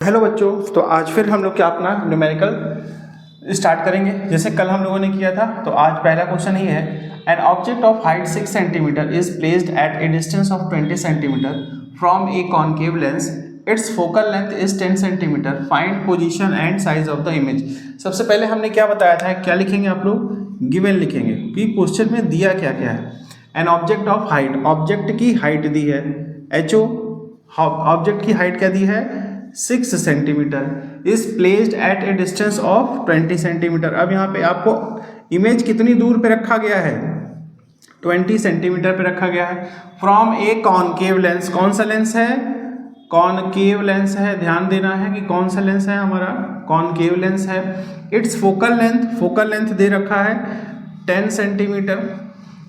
Hello बच्चों, तो आज फिर हम लोग क्या अपना न्यूमेरिकल स्टार्ट करेंगे। जैसे कल हम लोगों ने किया था, तो आज पहला क्वेश्चन ही है। An object of height 6 centimetre is placed at a distance of 20 centimetre from A concave lens. It's focal length is 10 centimetre. Find position and size of the image. सबसे पहले हमने क्या बताया था, क्या लिखेंगे आप लोग, गिवन लिखेंगे कि क्वेश्चन में दिया क्या क्या है। An object of height, object की हाइट दी है, एच ओ, ऑब्जेक्ट की हाइट क्या दी है 6 centimetre, is placed at a distance of 20 centimetre. अब यहाँ पे आपको इमेज कितनी दूर पे रखा गया है, 20 सेंटीमीटर पे रखा गया है। फ्रॉम ए कॉनकेव लेंस, कौन सा लेंस है, कॉनकेव लेंस है। ध्यान देना है कि कौन सा लेंस है हमारा, कॉनकेव लेंस है। इट्स फोकल लेंथ दे रखा है 10 centimetre.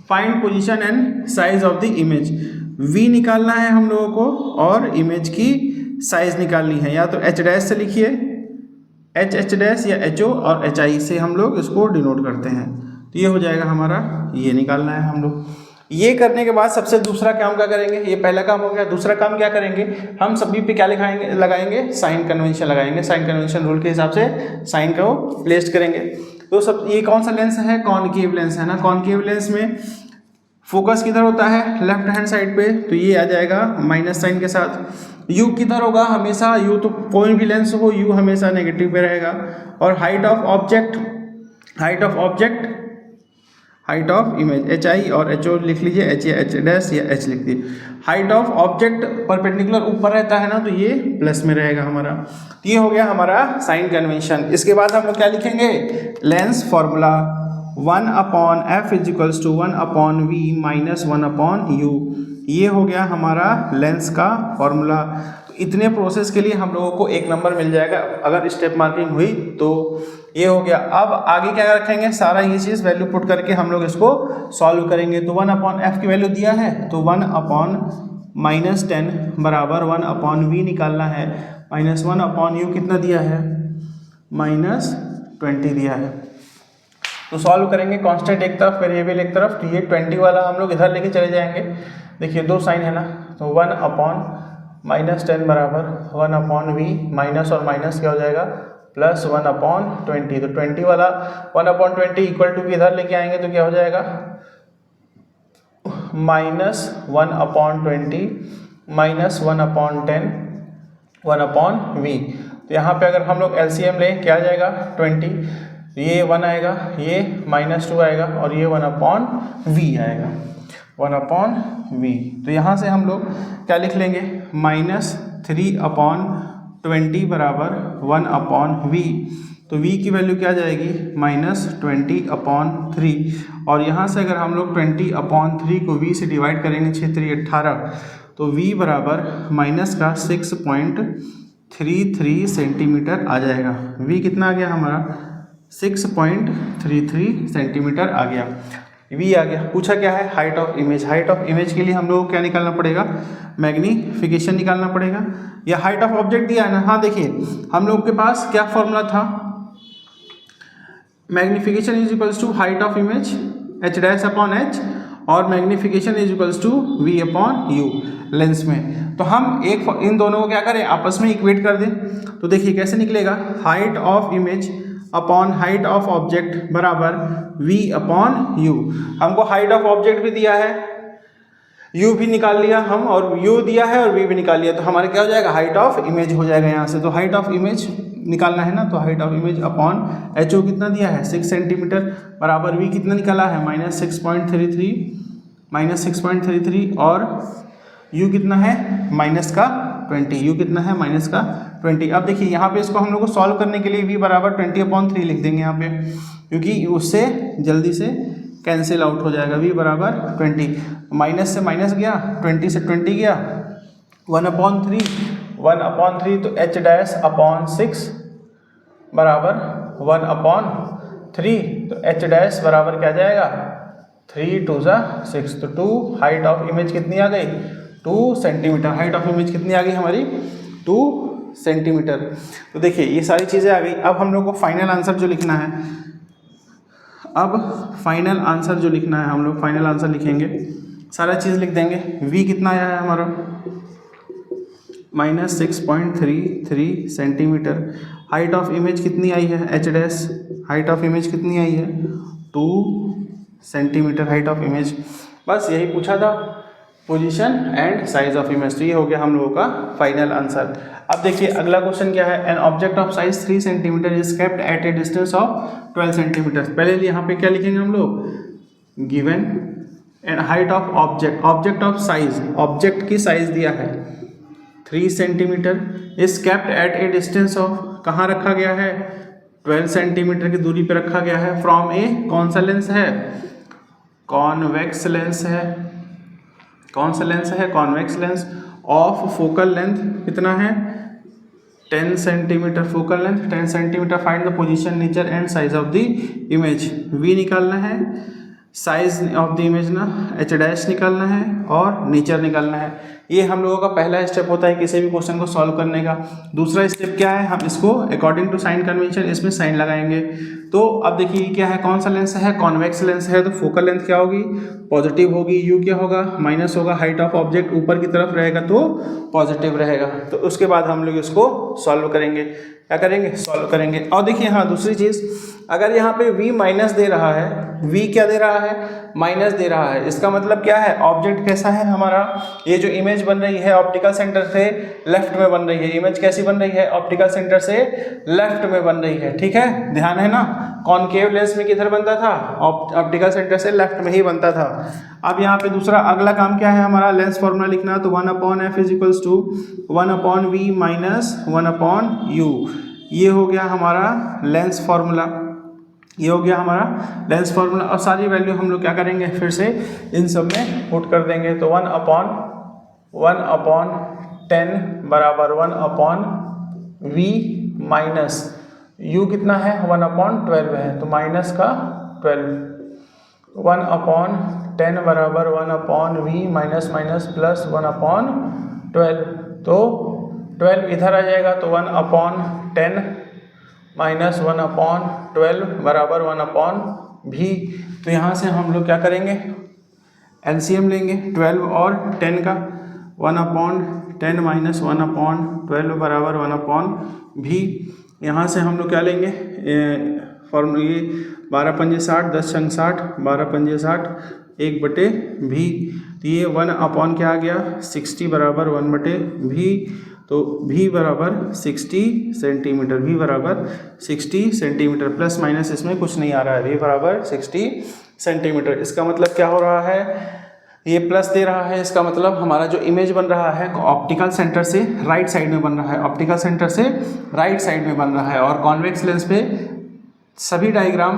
Find position and size of the image. We निकालना है हम लोगों को और इमेज की साइज निकालनी है। या तो एच डैश से लिखिए, एच डैश या एच ओ, और एच आई से हम लोग इसको डिनोट करते हैं। तो ये हो जाएगा हमारा, ये निकालना है हम लोग। ये करने के बाद सबसे दूसरा काम क्या करेंगे, ये पहला काम हो गया। दूसरा काम क्या करेंगे, हम सभी पे क्या लगाएंगे साइन कन्वेंशन लगाएंगे। साइन कन्वेंशन रूल के हिसाब से साइन को प्लेस करेंगे। तो सब ये कौन सा लेंस है, कॉनकेव लेंस है ना। कॉनकेव लेंस में फोकस किधर होता है, लेफ्ट हैंड साइड पे, तो ये आ जाएगा माइनस साइन के साथ। यू किधर होगा हमेशा, यू तो कोई भी लेंस हो, यू हमेशा नेगेटिव पे रहेगा। और height of image H I और एच ओ लिख लीजिए, एच या एच डैश या एच लिख दीजिए। हाइट ऑफ ऑब्जेक्ट परपेंडिकुलर ऊपर रहता है ना, तो ये प्लस में रहेगा हमारा। तो ये हो गया हमारा साइन कन्वेंशन। इसके बाद हम लोग क्या लिखेंगे, lens formula 1/f is equals to 1/v minus 1/u। ये हो गया हमारा लेंस का फॉर्मूला। तो इतने प्रोसेस के लिए हम लोगों को 1 नंबर मिल जाएगा अगर स्टेप मार्किंग हुई तो। ये हो गया। अब आगे क्या रखेंगे, सारा ये चीज़ वैल्यू पुट करके हम लोग इसको सॉल्व करेंगे। तो 1/f की वैल्यू दिया है, तो 1/-10 बराबर 1/v निकालना है। माइनस 1/u कितना दिया है, -20 दिया है। तो सॉल्व करेंगे, कांस्टेंट एक तरफ, वेरिएबल एक तरफ। तो ये 20 वाला हम लोग इधर लेके चले जाएंगे। देखिए दो साइन है ना, तो 1/-10 बराबर 1/v, माइनस और माइनस क्या हो जाएगा प्लस 1/20। तो 20 वाला 1/20 इक्वल टू इधर लेके आएंगे तो क्या हो जाएगा -1/20 माइनस 1/10 1/v। तो यहाँ पे अगर हम लोग एलसीएम लें क्या आ जाएगा 20, ये 1 आएगा, ये -2 आएगा और ये 1/v आएगा, 1/v। तो यहाँ से हम लोग क्या लिख लेंगे, -3/20 बराबर 1/v। तो v की वैल्यू क्या आ जाएगी, -20/3। और यहाँ से अगर हम लोग 20/3 को v से डिवाइड करेंगे, 6 3 18, तो v बराबर माइनस का 6.33 सेंटीमीटर आ जाएगा। v कितना आ गया हमारा 6.33 सेंटीमीटर आ गया, v आ गया। पूछा क्या है, height of image. Height of image के लिए हम लोग को क्या निकालना पड़ेगा, मैग्नीफिकेशन निकालना पड़ेगा। या हाइट ऑफ ऑब्जेक्ट दिया है ना, हाँ देखिए हम लोग के पास क्या फॉर्मूला था, magnification is equals to height of image h dash upon h, और magnification is equals to v upon u lens में। तो हम इन दोनों को क्या करें, आपस में इक्वेट कर दें। तो देखिए कैसे निकलेगा, height of image upon height of object बराबर v अपॉन u। हमको हाइट ऑफ ऑब्जेक्ट भी दिया है, u भी निकाल लिया हम, और u दिया है और v भी निकाल लिया। तो हमारे क्या हो जाएगा, हाइट ऑफ इमेज हो जाएगा यहाँ से। तो हाइट ऑफ इमेज निकालना है ना, तो height of image upon h o कितना दिया है 6 सेंटीमीटर बराबर v कितना निकाला है -6.33 और u कितना है -20। u कितना है -20। अब देखिए यहाँ पे इसको हम लोग को सॉल्व करने के लिए v बराबर 20/3 लिख देंगे यहाँ पे, क्योंकि उससे जल्दी से कैंसिल आउट हो जाएगा। v बराबर 20, माइनस से माइनस गया, 20 से 20 गया, 1/3 तो h डैश अपॉन 6 बराबर 1/3। तो h डैश बराबर क्या जाएगा 3 2 6। तो 2 हाइट ऑफ इमेज कितनी आ गई 2 सेंटीमीटर। हाइट ऑफ इमेज कितनी आ गई हमारी 2 सेंटीमीटर। तो देखिए ये सारी चीज़ें आ गई। अब हम लोग को फाइनल आंसर जो लिखना है, हम लोग फाइनल आंसर लिखेंगे, सारा चीज़ लिख देंगे। v कितना आया है हमारा -6.33 सेंटीमीटर। हाइट ऑफ इमेज कितनी आई है, H dash height of image कितनी आई है, 2 सेंटीमीटर हाइट ऑफ इमेज। बस यही पूछा था, position and size of image. तो ये हो गया हम लोगों का फाइनल आंसर। अब देखिए अगला क्वेश्चन क्या है, an object of size 3 centimetre is kept at a distance of 12 centimetre. पहले यहाँ पे क्या लिखेंगे हम लोग, given and height of object, object of size, object की साइज दिया है 3 centimetre, is kept at a distance of, कहाँ रखा गया है, 12 सेंटीमीटर की दूरी पे रखा गया है, फ्रॉम ए, कौन सा लेंस है, कॉन्वेक्स लेंस है, कौन सा लेंस है, convex lens, of focal length कितना है, 10 centimetre focal length, 10 centimetre. Find the position, nature and size of the image. We निकालना है, साइज ऑफ द इमेज ना एच डैश निकालना है और नेचर निकालना है। ये हम लोगों का पहला स्टेप होता है किसी भी क्वेश्चन को सॉल्व करने का। दूसरा स्टेप क्या है, हम इसको अकॉर्डिंग टू साइन कन्वेंशन इसमें साइन लगाएंगे। तो अब देखिए क्या है, कौन सा लेंस है, कॉन्वेक्स लेंस है, तो फोकल लेंथ क्या होगी, पॉजिटिव होगी, यू क्या होगा, माइनस होगा, हाइट ऑफ ऑब्जेक्ट ऊपर की तरफ रहेगा तो पॉजिटिव रहेगा। तो उसके बाद हम लोग इसको सॉल्व करेंगे, क्या करेंगे, सॉल्व करेंगे। और देखिए हाँ दूसरी चीज़, अगर यहाँ पे v माइनस दे रहा है, v क्या दे रहा है, माइनस दे रहा है, इसका मतलब क्या है, ऑब्जेक्ट कैसा है हमारा, ये जो इमेज बन रही है ऑप्टिकल सेंटर से लेफ्ट में बन रही है, इमेज कैसी बन रही है, ऑप्टिकल सेंटर से लेफ्ट में बन रही है, ठीक है, ध्यान है ना। कॉनकेव लेंस में किधर बनता था, ऑप्टिकल सेंटर से लेफ्ट में ही बनता था। अब यहाँ पे दूसरा अगला काम क्या है हमारा, लेंस फॉर्मूला लिखना। तो 1/f is equals to 1/v minus 1/u। ये हो गया हमारा लेंस फॉर्मूला, ये हो गया हमारा लेंस फॉर्मूला। और सारी वैल्यू हम लोग क्या करेंगे, फिर से इन सब में पुट कर देंगे। तो 1/10 बराबर 1/v माइनस u कितना है, 1/12 है, तो माइनस का 12, 1/10 बराबर 1/v माइनस माइनस प्लस 1/12, तो 12 इधर आ जाएगा, तो 1/10 माइनस 1/12 बराबर 1/v। तो यहाँ से हम लोग क्या करेंगे, एलसीएम लेंगे 12 और 10 का, 1/10 माइनस 1/12 बराबर 1/v। यहाँ से हम लोग क्या लेंगे, फॉर्मूला ये 12 पंजे 60, 10 छंग 60, 12 पंजे 60, 1/v। तो ये 1/, क्या आ गया, 60 बराबर 1/v। तो v बराबर 60 सेंटीमीटर, v बराबर 60 सेंटीमीटर, प्लस माइनस इसमें कुछ नहीं आ रहा है, v बराबर 60 सेंटीमीटर। इसका मतलब क्या हो रहा है, ये प्लस दे रहा है, इसका मतलब हमारा जो इमेज बन रहा है ऑप्टिकल सेंटर से राइट साइड में बन रहा है, ऑप्टिकल सेंटर से राइट साइड में बन रहा है। और कॉन्वेक्स लेंस पे सभी डायग्राम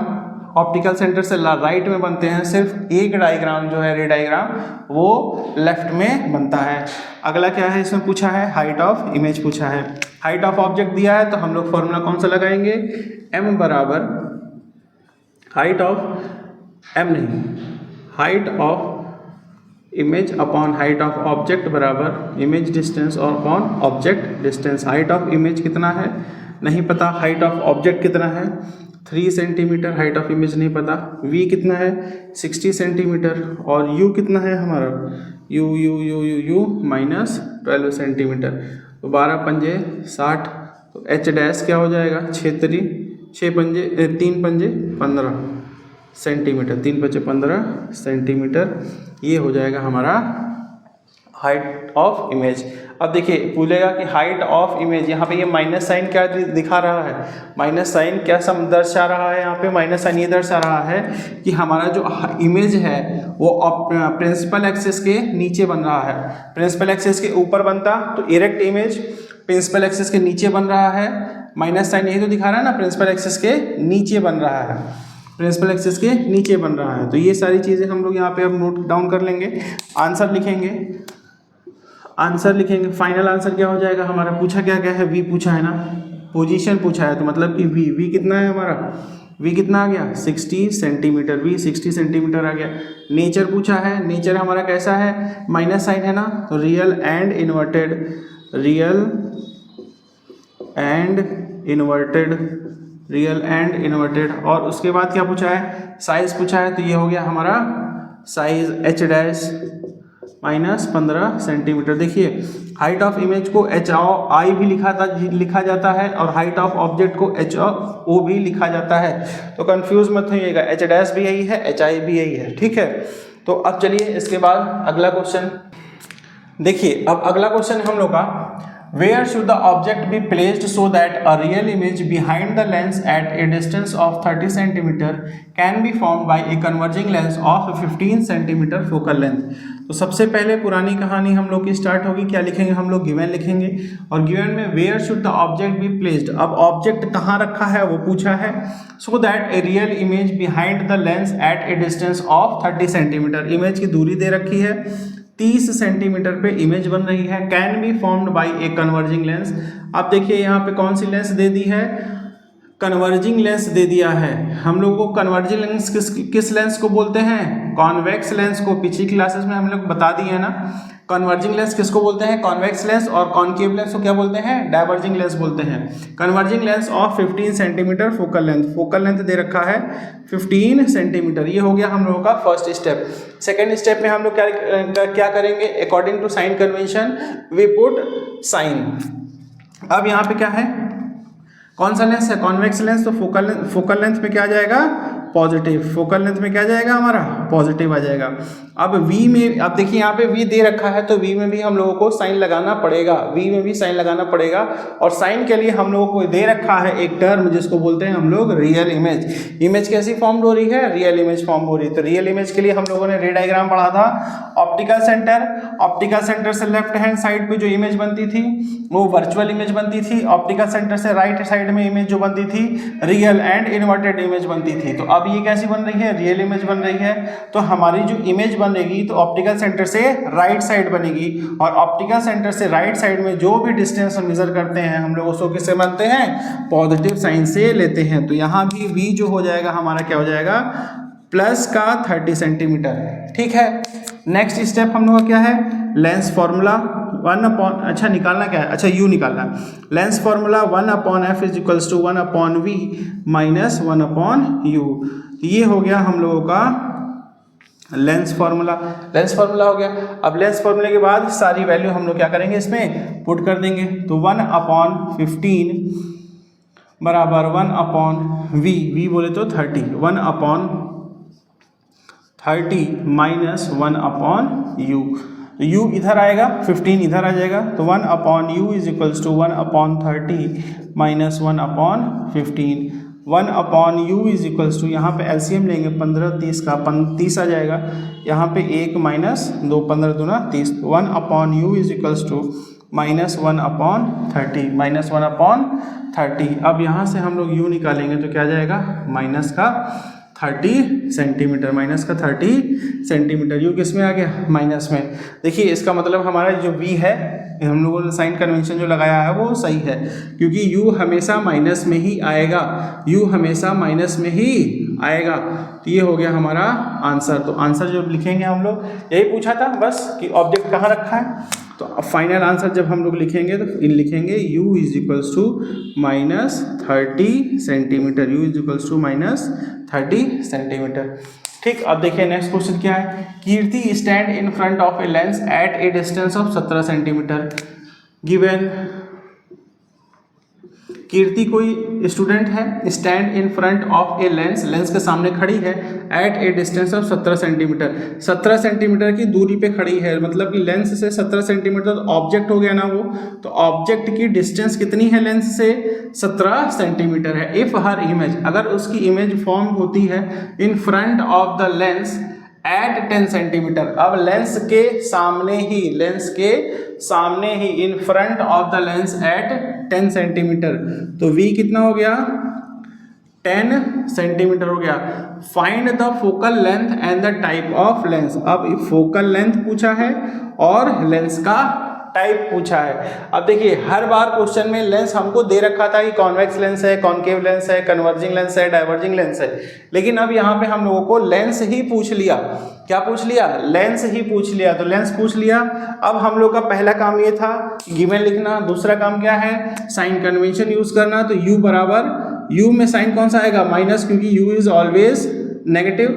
ऑप्टिकल सेंटर से राइट में बनते हैं, सिर्फ एक डायग्राम जो है रे डायग्राम वो लेफ्ट में बनता है। अगला क्या है इसमें पूछा है, हाइट ऑफ इमेज पूछा है। हाइट ऑफ ऑब्जेक्ट दिया है तो हम लोग फॉर्मूला कौन सा लगाएंगे, m बराबर हाइट ऑफ m नहीं, height of image upon height of object बराबर इमेज डिस्टेंस और upon object distance. Height of image कितना है नहीं पता, हाइट ऑफ ऑब्जेक्ट कितना है 3 सेंटीमीटर, हाइट ऑफ इमेज नहीं पता, v कितना है 60 सेंटीमीटर और u कितना है हमारा u माइनस 12 सेंटीमीटर। तो 12 पंजे 60, तो h डैश क्या हो जाएगा, 3 पंजे 15 सेंटीमीटर, 3 पंजे 15 सेंटीमीटर, ये हो जाएगा हमारा हाइट ऑफ इमेज। अब देखिए पूछेगा कि हाइट ऑफ इमेज, यहाँ पे ये माइनस साइन क्या दिखा रहा है, माइनस साइन क्या दर्शा रहा है, यहाँ पे माइनस साइन ये दर्शा रहा है कि हमारा जो इमेज है वो प्रिंसिपल एक्सिस के नीचे बन रहा है। प्रिंसिपल एक्सिस के ऊपर बनता तो इरेक्ट इमेज, प्रिंसिपल एक्सिस के नीचे बन रहा है, माइनस साइन यही तो दिखा रहा है ना, प्रिंसिपल एक्सिस के नीचे बन रहा है, प्रिंसिपल एक्सिस के नीचे बन रहा है। तो ये सारी चीज़ें हम लोग यहाँ पे अब नोट डाउन कर लेंगे, आंसर लिखेंगे, फाइनल आंसर क्या हो जाएगा हमारा, पूछा क्या क्या है, v पूछा है ना, पोजीशन पूछा है, तो मतलब कि v कितना है हमारा, v कितना आ गया 60 सेंटीमीटर, v 60 सेंटीमीटर आ गया। नेचर पूछा है, नेचर हमारा कैसा है, माइनस साइन है ना, तो रियल एंड इन्वर्टेड। और उसके बाद क्या पूछा है, साइज पूछा है, तो ये हो गया हमारा size h dash minus 15 centimetre. देखिए हाइट ऑफ इमेज को HI भी लिखा जाता है और हाइट ऑफ ऑब्जेक्ट को HO भी लिखा जाता है, तो कंफ्यूज मत होइएगा, H' भी यही है, HI भी यही है, ठीक है। तो अब चलिए इसके बाद अगला क्वेश्चन देखिए। अब अगला क्वेश्चन हम लोग का, Where should the object be placed so that a real image behind the lens at a distance of 30 cm can be formed by a converging lens of 15 cm focal length? तो सबसे पहले पुरानी कहानी हम लोग की स्टार्ट होगी। क्या लिखेंगे हम लोग? गिवन लिखेंगे, और गिवन में where should the object be placed, अब ऑब्जेक्ट कहाँ रखा है वो पूछा है। So that a real image behind the lens at a distance of 30 centimetre, image की दूरी दे रखी है 30 सेंटीमीटर पे इमेज बन रही है, can be formed by a converging lens. अब देखिए यहाँ पे कौन सी लेंस दे दी है? कन्वर्जिंग लेंस दे दिया है। हम लोग को कन्वर्जिंग लेंस किस लेंस को बोलते हैं? कॉन्वेक्स लेंस को। पिछली क्लासेस में हम लोग बता दिए हैं ना, कन्वर्जिंग लेंस किसको बोलते हैं? Convex lens. और कॉनकेव लेंस को क्या बोलते हैं? डाइवर्जिंग लेंस बोलते हैं। Converging lens of 15 centimetre focal length, focal length दे रखा है 15 सेंटीमीटर। ये हो गया हम लोगों का फर्स्ट स्टेप। सेकेंड स्टेप में हम लोग क्या करेंगे? According to sign convention we put sign. अब यहाँ पे क्या है? कौन सा लेंस है? Convex lens. तो फोकल लेंथ में क्या आ जाएगा? पॉजिटिव। फोकल लेंथ में क्या जाएगा हमारा? पॉजिटिव आ जाएगा। अब V में, अब देखिए यहाँ पे V दे रखा है तो V में भी हम लोगों को साइन लगाना पड़ेगा, V में भी साइन लगाना पड़ेगा। और साइन के लिए हम लोगों को दे रखा है एक टर्म जिसको बोलते हैं हम लोग रियल इमेज। इमेज कैसी फॉर्म हो रही है? रियल इमेज फॉर्म हो रही है। तो रियल इमेज के लिए हम लोगों ने रे डायग्राम पढ़ा था। ऑप्टिकल सेंटर, ऑप्टिकल सेंटर से लेफ्ट हैंड साइड पे जो इमेज बनती थी वो वर्चुअल इमेज बनती थी। ऑप्टिकल सेंटर से राइट साइड में इमेज जो बनती थी रियल एंड इन्वर्टेड इमेज बनती थी। तो अब ये कैसी बन रही है? रियल इमेज बन रही है। तो हमारी जो इमेज बनेगी तो ऑप्टिकल सेंटर से राइट साइड बनेगी, और ऑप्टिकल सेंटर से राइट साइड में जो भी डिस्टेंस हम मेजर करते हैं हम लोग उसको किससे मानते हैं? पॉजिटिव साइन से लेते हैं। तो यहाँ भी V जो हो जाएगा हमारा क्या हो जाएगा? प्लस का 30 सेंटीमीटर। ठीक है। नेक्स्ट स्टेप हम लोग का क्या है? लेंस फॉर्मूला 1/, अच्छा निकालना क्या है? अच्छा U निकालना। Lens formula 1/f is equals to 1/v minus 1/u। ये हो गया हम लोगों का लेंस फार्मूला। लेंस फार्मूला हो गया। अब लेंस फार्मूले के बाद सारी वैल्यू हम लोग क्या करेंगे? इसमें पुट कर देंगे। तो 1/15 बराबर 1/v, v बोले तो 30, 1/30 माइनस 1/u। तो u इधर आएगा, 15 इधर आ जाएगा। तो 1/u is equals to 1/30 minus 1/15। 1/u is equals to, यहाँ पे एलसीएम लेंगे 15 30 का 30 आ जाएगा। यहाँ पे 1 माइनस 2, 15 दूना 30। 1/u is equals to minus 1/30, minus 1/30। अब यहाँ से हम लोग u निकालेंगे तो क्या जाएगा? माइनस का 30 सेंटीमीटर, माइनस का 30 सेंटीमीटर। u किस में आ गया? माइनस में। देखिए इसका मतलब हमारा जो v है, हम लोगों ने साइन कन्वेंशन जो लगाया है वो सही है, क्योंकि u हमेशा माइनस में ही आएगा, u हमेशा माइनस में ही आएगा। तो ये हो गया हमारा आंसर। तो आंसर जो लिखेंगे हम लोग, यही पूछा था बस कि ऑब्जेक्ट कहाँ रखा है। तो फाइनल आंसर जब हम लोग लिखेंगे तो लिखेंगे u is equals to minus 30 centimetre, u is equals to minus 30 centimetre. ठीक। अब देखिए नेक्स्ट क्वेश्चन क्या है? Keerthi stand in front of a lens at a distance of 17 centimetre. Given Keerthi कोई स्टूडेंट है, stand in front of a lens, lens के सामने खड़ी है, at a distance of 17 centimetre. 17 centimetre की दूरी पे खड़ी है, मतलब कि लेंस से 17 सेंटीमीटर ऑब्जेक्ट हो गया ना वो। तो ऑब्जेक्ट की डिस्टेंस कितनी है लेंस से? 17 सेंटीमीटर है। इफ हर इमेज, अगर उसकी इमेज फॉर्म होती है in front of the lens at 10 centimetre. अब लेंस के सामने ही, लेंस के सामने ही, in front of the lens at 10 centimetre. तो v कितना हो गया? 10 सेंटीमीटर हो गया। Find the focal length and the type of lens. अब फोकल लेंथ पूछा है और लेंस का टाइप पूछा है। अब देखिए हर बार क्वेश्चन में लेंस हमको दे रखा था कि कॉन्वेक्स लेंस है, कॉनकेव लेंस है, कन्वर्जिंग लेंस है, डाइवर्जिंग लेंस है, लेकिन अब यहाँ पे हम लोगों को लेंस ही पूछ लिया। क्या पूछ लिया? लेंस ही पूछ लिया। तो लेंस पूछ लिया। अब हम लोग का पहला काम ये था गिवन लिखना, दूसरा काम क्या है? साइन कन्वेंशन यूज करना। तो u बराबर, u में साइन कौन सा आएगा? माइनस, क्योंकि u इज ऑलवेज नेगेटिव।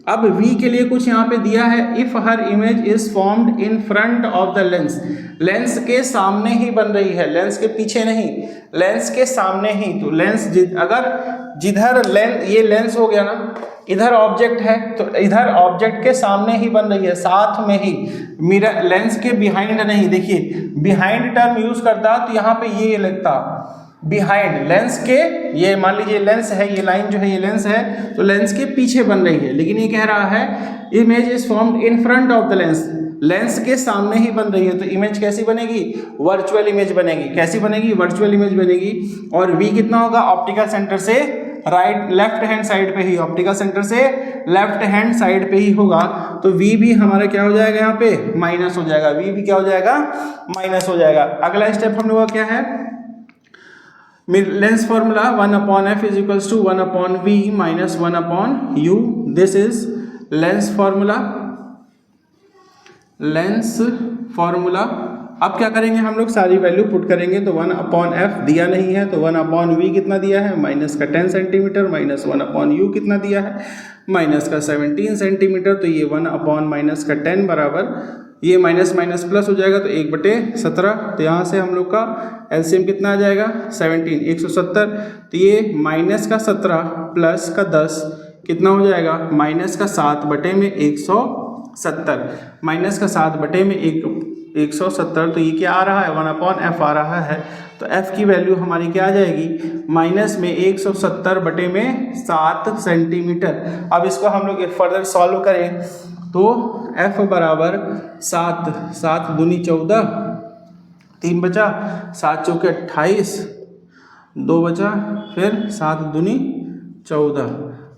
अब v के लिए कुछ यहाँ पे दिया है, if her image is formed in front of the lens, lens के सामने ही बन रही है, लेंस के पीछे नहीं, लेंस के सामने ही। तो लेंस अगर जिधर लेंस, ये लेंस हो गया ना, इधर ऑब्जेक्ट है तो इधर ऑब्जेक्ट के सामने ही बन रही है, साथ में ही, मिरर लेंस के बिहाइंड नहीं। देखिए बिहाइंड टर्म यूज करता तो यहाँ पे ये लगता बिहाइंड, लेंस के, ये मान लीजिए लेंस है, ये लाइन जो है ये लेंस है, तो लेंस के पीछे बन रही है, लेकिन ये कह रहा है image is formed in front of the lens, lens के सामने ही बन रही है। तो इमेज कैसी बनेगी? वर्चुअल इमेज बनेगी। कैसी बनेगी? वर्चुअल इमेज बनेगी। और v कितना होगा? ऑप्टिकल सेंटर से राइट लेफ्ट हैंड साइड पे ही, ऑप्टिकल सेंटर से लेफ्ट हैंड साइड पे ही होगा। तो v भी हमारा क्या हो जाएगा? यहाँ पे माइनस हो जाएगा, v भी क्या हो जाएगा? माइनस हो जाएगा। अगला स्टेप हम लोग का क्या है? Lens formula 1/f is equals to 1/v minus 1/u। This is lens formula. Lens formula अब क्या करेंगे हम लोग? सारी वैल्यू पुट करेंगे। तो 1/f दिया नहीं है, तो 1/v कितना दिया है? माइनस का 10 सेंटीमीटर, माइनस 1/u कितना दिया है? माइनस का 17 सेंटीमीटर। तो ये 1/ माइनस का 10 बराबर, ये माइनस माइनस प्लस हो जाएगा, तो 1/17। तो यहाँ से हम लोग का एलसीएम कितना आ जाएगा? 17, 170। तो ये माइनस का 17 प्लस का 10 कितना हो जाएगा? माइनस का 7/170, माइनस का 7/170। तो ये क्या आ रहा है? 1/f आ रहा है। तो f की वैल्यू हमारी क्या आ जाएगी? माइनस में 170/7 सेंटीमीटर। अब इसको हम लोग फर्दर सॉल्व करें तो f बराबर 7, 7 दूनी 14, 3 बचा, 7 चौके 28, 2 बचा, फिर 7 दूनी 14।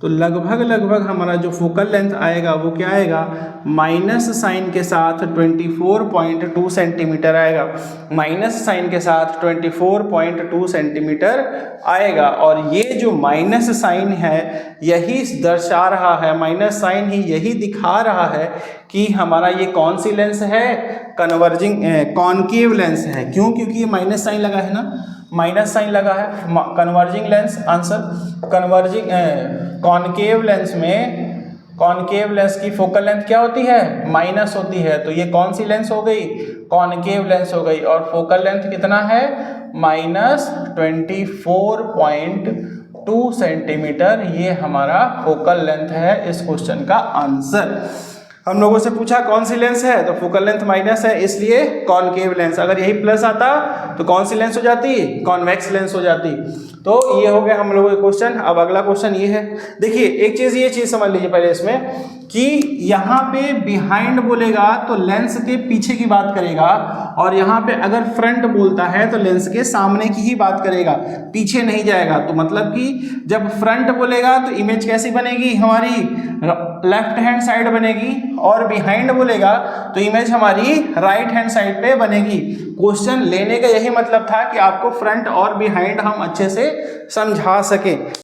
तो लगभग हमारा जो फोकल लेंथ आएगा वो क्या आएगा? माइनस साइन के साथ 24.2 सेंटीमीटर आएगा, माइनस साइन के साथ 24.2 सेंटीमीटर आएगा। और ये जो माइनस साइन है यही दर्शा रहा है, माइनस साइन ही यही दिखा रहा है कि हमारा ये कौन सी लेंस है? कन्वर्जिंग कॉनकेव लेंस है। क्यों? क्योंकि ये माइनस साइन लगा है ना, माइनस साइन लगा है। Converging lens, answer converging concave lens में, कॉनकेव लेंस की फोकल लेंथ क्या होती है? माइनस होती है। तो ये कौन सी लेंस हो गई? कॉनकेव लेंस हो गई। और फोकल लेंथ कितना है? Minus 24.2 centimetre. ये हमारा फोकल लेंथ है इस क्वेश्चन का आंसर। हम लोगों से पूछा कौन सी लेंस है, तो फोकल लेंथ माइनस है, इसलिए कॉनकेव लेंस। अगर यही प्लस आता तो कौन सी लेंस हो जाती? कॉन्वेक्स लेंस हो जाती। तो ये हो गया हम लोगों के क्वेश्चन। अब अगला क्वेश्चन ये है, देखिए एक चीज, ये चीज समझ लीजिए पहले इसमें कि यहाँ पे बिहाइंड बोलेगा तो लेंस के पीछे की बात करेगा, और यहाँ पे अगर फ्रंट बोलता है तो लेंस के सामने की ही बात करेगा, पीछे नहीं जाएगा। तो मतलब कि जब फ्रंट बोलेगा तो इमेज कैसी बनेगी? हमारी लेफ्ट हैंड साइड बनेगी, और बिहाइंड बोलेगा तो इमेज हमारी राइट हैंड साइड पे बनेगी। क्वेश्चन लेने का यही मतलब था कि आपको फ्रंट और बिहाइंड हम अच्छे से समझा सके।